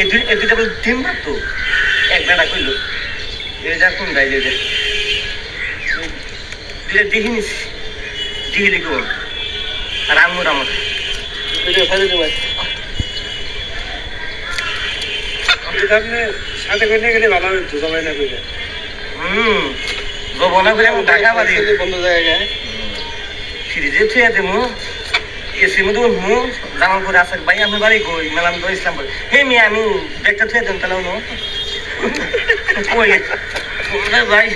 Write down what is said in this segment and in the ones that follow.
এই দুইটা বলে ডিম তো এক বেটা কইল এই যা কোন যাই যে দুইটা দেখি নিস দেখি লিখব আর আঙুর আমার ফেলে দেবো সাথে করে গেলে ভালো হবে তো সবাই না করে বনা করে আমি ঢাকা বাড়ি বন্ধ জায়গায় ফ্রিজে থুয়ে দেবো এসির মধ্যে উঠবো জামা করে আসে ভাই আমি বাড়ি কই মেলাম তো ইসলাম বলে হে মেয়ে আমি ব্যাগটা থুয়ে দেন তাহলে নো কই ভাই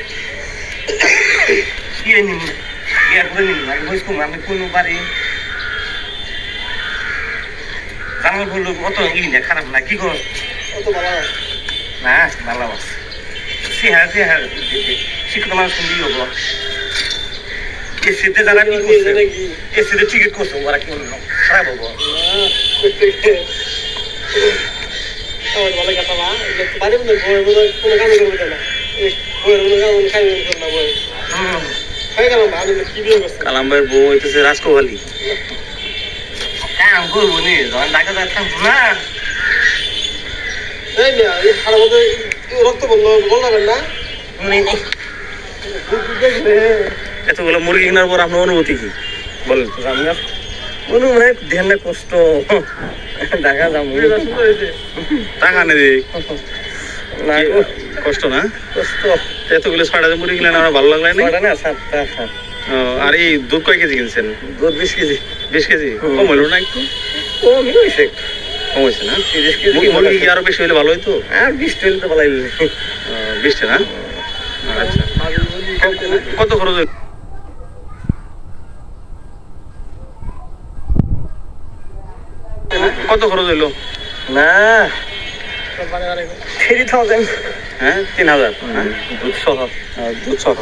কি রে নিন ইয়া করে নিন আমি বইস কম আমি কোন বাড়ি জামা বললো কত ই না খারাপ না কি কর কত ভালো না ভালো আছে হ্যাঁ শিক্ষিত মানুষ শুনবি হবো এসিতে যারা কি করছে এসিতে টিকিট করছে ওরা কি বললো খারাপ হবো আমার ভালো কথা না বাড়ি মধ্যে বই মনে কোনো কামই করবে না বইয়ের মনে কাম খাই করবে না বই খাই গেলাম না আমি কি বিয়ে করছি কালাম্বার বউ হইতেছে রাজকোহালি কাম করবো নি যখন ঢাকা যাচ্ছিলাম না এই মিয়া এই খারাপ মধ্যে রক্ত বললাম না এতগুলো মুরগি কেনার পর আপনার অনুভূতি কি বলেন তো আপনার মানে ধ্যান কষ্ট ঢাকা যাবো টাকা নেই কষ্ট না কষ্ট এতগুলো 6টা মুরগি কিনলেন আমার ভালো লাগলো না 7টা আর এই দুধ কয় কেজি কিনছেন দুধ 20 কেজি 20 কেজি কম হলো না একটু কমই হয়েছে কম হয়েছে না 30 কেজি মুরগি কি আরো বেশি হলে ভালো হইতো আর 20 হলে তো ভালো হইলো 20টা না আচ্ছা কত খরচ কত খরচ হইলো না 3000 হ্যাঁ 3000 দুধ সহ